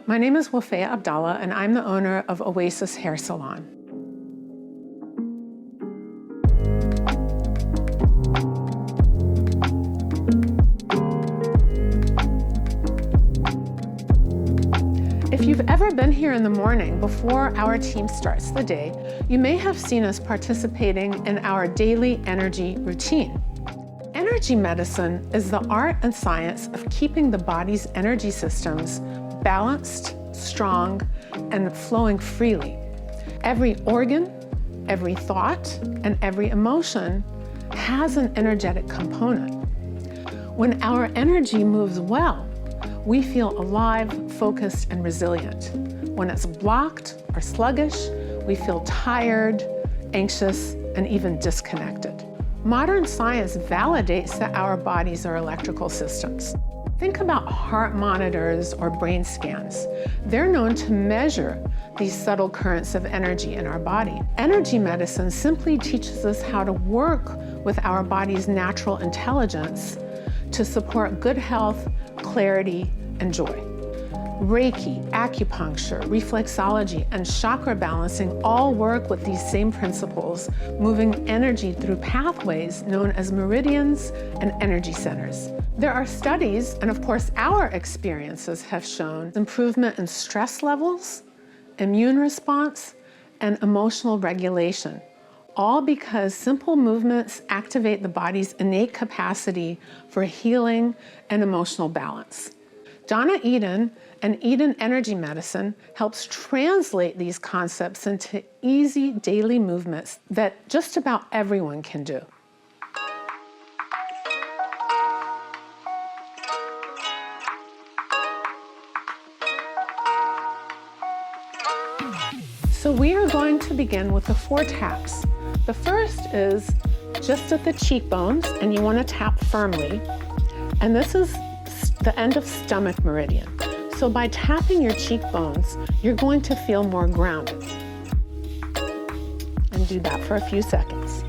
My name is Wafaya Abdallah, and I'm the owner of Oasis Hair Salon. If you've ever been here in the morning before our team starts the day, you may have seen us participating in our daily energy routine. Energy medicine is the art and science of keeping the body's energy systems balanced, strong, and flowing freely. Every organ, every thought, and every emotion has an energetic component. When our energy moves well, we feel alive, focused, and resilient. When it's blocked or sluggish, we feel tired, anxious, and even disconnected. Modern science validates that our bodies are electrical systems. Think about heart monitors or brain scans. They're known to measure these subtle currents of energy in our body. Energy medicine simply teaches us how to work with our body's natural intelligence to support good health, clarity, and joy. Reiki, acupuncture, reflexology, and chakra balancing all work with these same principles, moving energy through pathways known as meridians and energy centers. There are studies, and of course our experiences have shown improvement in stress levels, immune response, and emotional regulation, all because simple movements activate the body's innate capacity for healing and emotional balance. Donna and Eden Energy Medicine helps translate these concepts into easy daily movements that just about everyone can do. So we are going to begin with the 4 taps. The first is just at the cheekbones, and you want to tap firmly. And this is the end of stomach meridian. So by tapping your cheekbones, you're going to feel more grounded. And do that for a few seconds.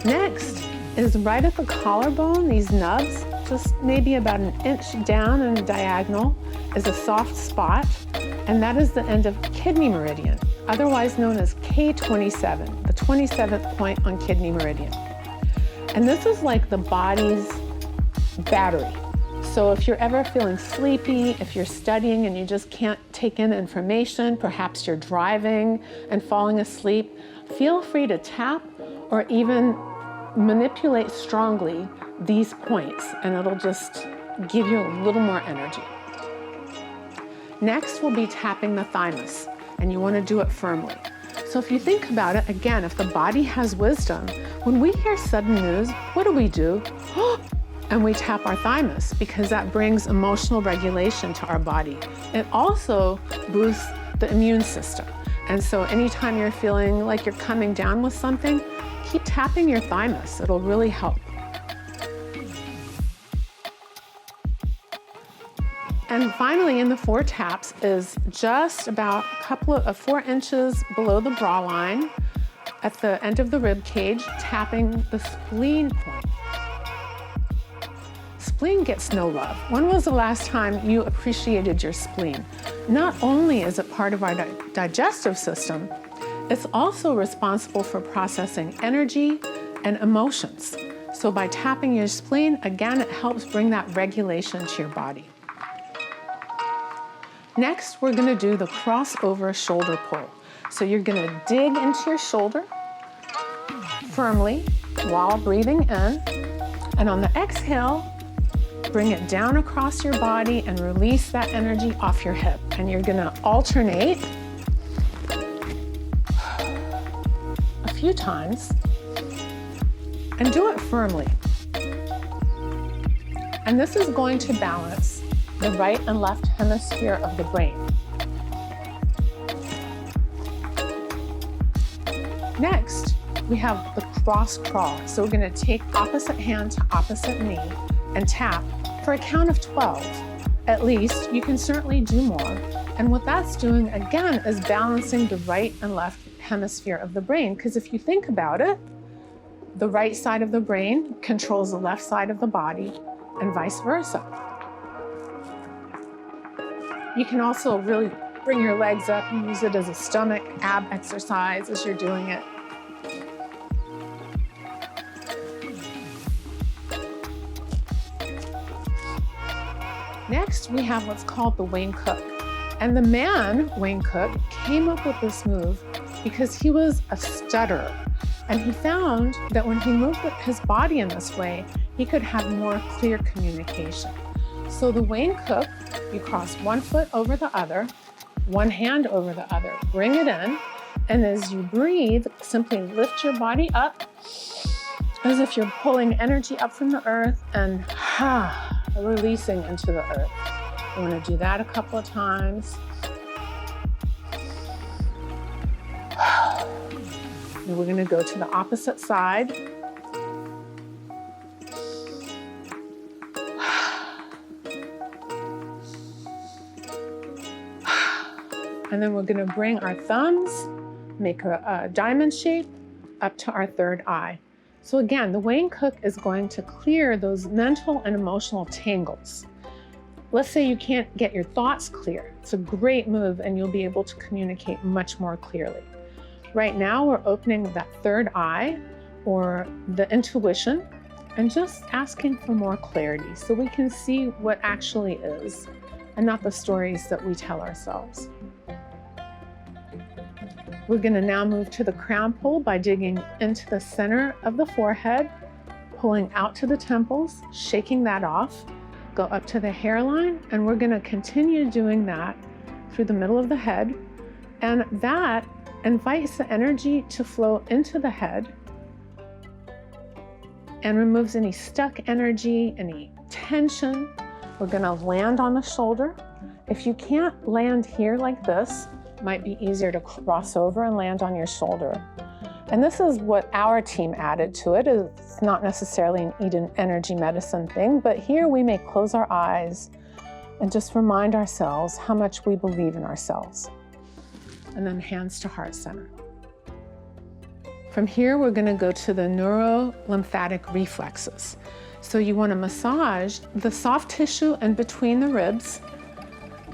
Next is right at the collarbone, these nubs, just maybe about an inch down and diagonal, is a soft spot, and that is the end of kidney meridian, otherwise known as K27, the 27th point on kidney meridian. And this is like the body's battery. So if you're ever feeling sleepy, if you're studying and you just can't take in information, perhaps you're driving and falling asleep, feel free to tap or even manipulate strongly these points, and it'll just give you a little more energy. Next, we'll be tapping the thymus, and you want to do it firmly. So if you think about it, again, if the body has wisdom, when we hear sudden news, what do? And we tap our thymus, because that brings emotional regulation to our body. It also boosts the immune system. And so anytime you're feeling like you're coming down with something, keep tapping your thymus. It'll really help. And finally, in the 4 taps is just about a couple of 4 inches below the bra line at the end of the rib cage, tapping the spleen point. Spleen gets no love. When was the last time you appreciated your spleen? Not only is it part of our digestive system, it's also responsible for processing energy and emotions. So by tapping your spleen, again, it helps bring that regulation to your body. Next, we're going to do the crossover shoulder pull. So you're going to dig into your shoulder firmly while breathing in, and on the exhale, bring it down across your body and release that energy off your hip. And you're gonna alternate a few times and do it firmly. And this is going to balance the right and left hemisphere of the brain. Next, we have the cross crawl. So we're gonna take opposite hand to opposite knee and tap for a count of 12. At least, you can certainly do more. And what that's doing, again, is balancing the right and left hemisphere of the brain. Because if you think about it, the right side of the brain controls the left side of the body, and vice versa. You can also really bring your legs up and use it as a stomach ab exercise as you're doing it. Next, we have what's called the Wayne Cook. And the man, Wayne Cook, came up with this move because he was a stutterer. And he found that when he moved his body in this way, he could have more clear communication. So the Wayne Cook, you cross one foot over the other, one hand over the other, bring it in, and as you breathe, simply lift your body up as if you're pulling energy up from the earth and releasing into the earth. You want to do that a couple of times. And we're going to go to the opposite side. And then we're going to bring our thumbs, make a diamond shape up to our third eye. So again, the Wayne Cook is going to clear those mental and emotional tangles. Let's say you can't get your thoughts clear. It's a great move and you'll be able to communicate much more clearly. Right now, we're opening that third eye or the intuition and just asking for more clarity so we can see what actually is and not the stories that we tell ourselves. We're going to now move to the crown pull by digging into the center of the forehead, pulling out to the temples, shaking that off, go up to the hairline, and we're going to continue doing that through the middle of the head. And that invites the energy to flow into the head and removes any stuck energy, any tension. We're going to land on the shoulder. If you can't land here like this, it might be easier to cross over and land on your shoulder. And this is what our team added to it. It's not necessarily an Eden energy medicine thing, but here we may close our eyes and just remind ourselves how much we believe in ourselves. And then hands to heart center. From here, we're going to go to the neuro-lymphatic reflexes. So you want to massage the soft tissue in between the ribs.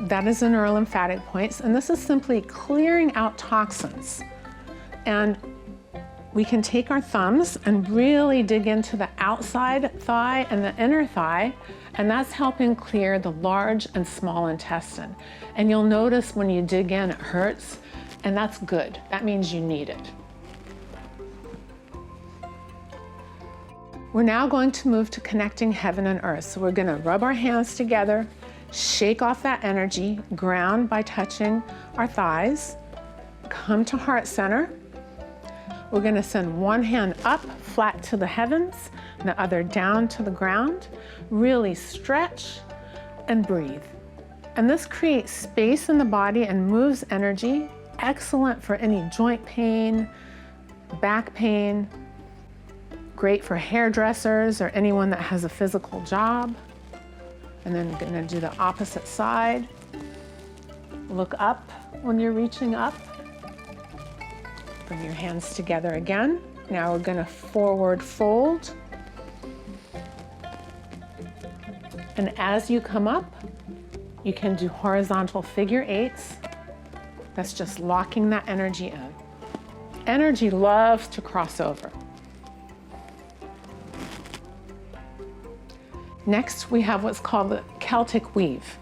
That is the neurolymphatic points. And this is simply clearing out toxins. And we can take our thumbs and really dig into the outside thigh and the inner thigh, and that's helping clear the large and small intestine. And you'll notice when you dig in, it hurts, and that's good. That means you need it. We're now going to move to connecting heaven and earth. So we're going to rub our hands together, shake off that energy, ground by touching our thighs, come to heart center. We're going to send one hand up flat to the heavens, and the other down to the ground. Really stretch and breathe. And this creates space in the body and moves energy. Excellent for any joint pain, back pain. Great for hairdressers or anyone that has a physical job. And then we're going to do the opposite side. Look up when you're reaching up. Bring your hands together again. Now we're going to forward fold. And as you come up, you can do horizontal figure eights. That's just locking that energy in. Energy loves to cross over. Next, we have what's called the Celtic Weave.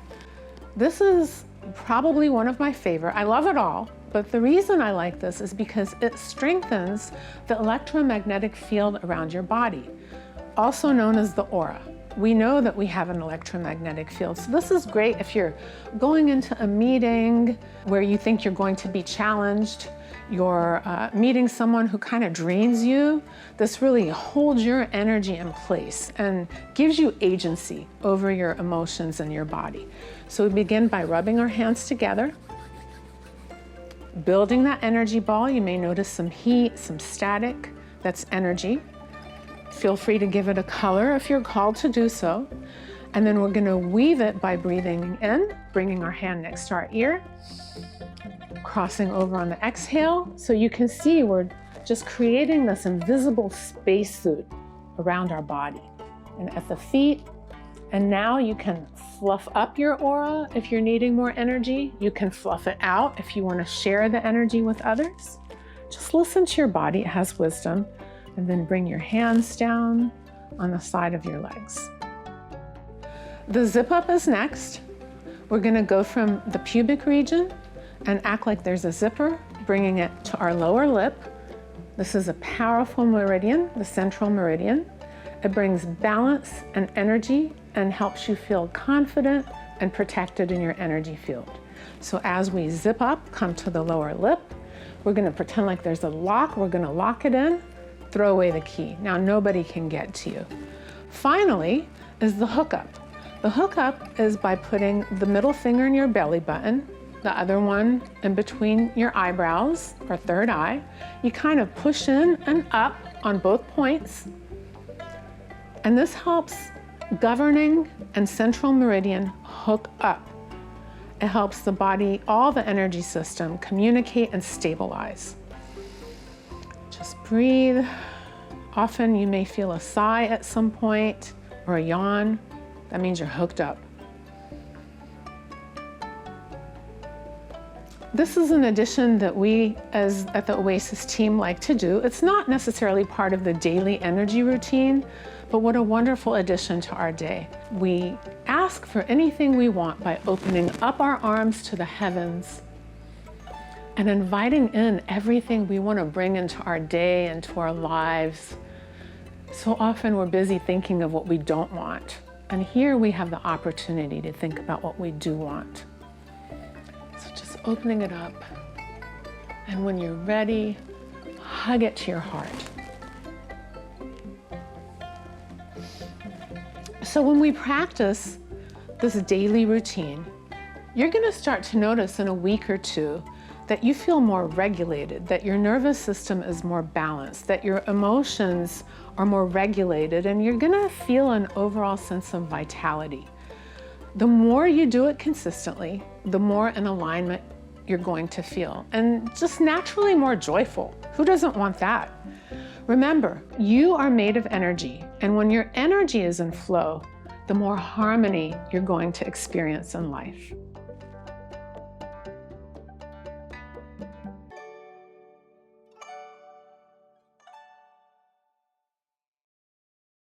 This is probably one of my favorite. I love it all. But the reason I like this is because it strengthens the electromagnetic field around your body, also known as the aura. We know that we have an electromagnetic field. So this is great if you're going into a meeting where you think you're going to be challenged, you're meeting someone who kind of drains you. This really holds your energy in place and gives you agency over your emotions and your body. So we begin by rubbing our hands together. Building that energy ball, you may notice some heat, some static, that's energy. Feel free to give it a color if you're called to do so. And then we're gonna weave it by breathing in, bringing our hand next to our ear, crossing over on the exhale. So you can see we're just creating this invisible spacesuit around our body. And at the feet, And now you can fluff up your aura if you're needing more energy. You can fluff it out if you want to share the energy with others. Just listen to your body, it has wisdom. And then bring your hands down on the side of your legs. The zip up is next. We're gonna go from the pubic region and act like there's a zipper, bringing it to our lower lip. This is a powerful meridian, the central meridian. It brings balance and energy and helps you feel confident and protected in your energy field. So as we zip up, come to the lower lip, we're gonna pretend like there's a lock. We're gonna lock it in, throw away the key. Now nobody can get to you. Finally is the hookup. The hookup is by putting the middle finger in your belly button, the other one in between your eyebrows or third eye. You kind of push in and up on both points. And this helps governing and central meridian hook up. It helps the body, all the energy system, communicate and stabilize. Just breathe. Often you may feel a sigh at some point or a yawn. That means you're hooked up. This is an addition that we at the Oasis team like to do. It's not necessarily part of the daily energy routine, but what a wonderful addition to our day. We ask for anything we want by opening up our arms to the heavens and inviting in everything we want to bring into our day and to our lives. So often we're busy thinking of what we don't want. And here we have the opportunity to think about what we do want. So just opening it up. And when you're ready, hug it to your heart. So when we practice this daily routine, you're going to start to notice in a week or two that you feel more regulated, that your nervous system is more balanced, that your emotions are more regulated, and you're going to feel an overall sense of vitality. The more you do it consistently, the more in alignment you're going to feel, and just naturally more joyful. Who doesn't want that? Remember, you are made of energy, and when your energy is in flow, the more harmony you're going to experience in life.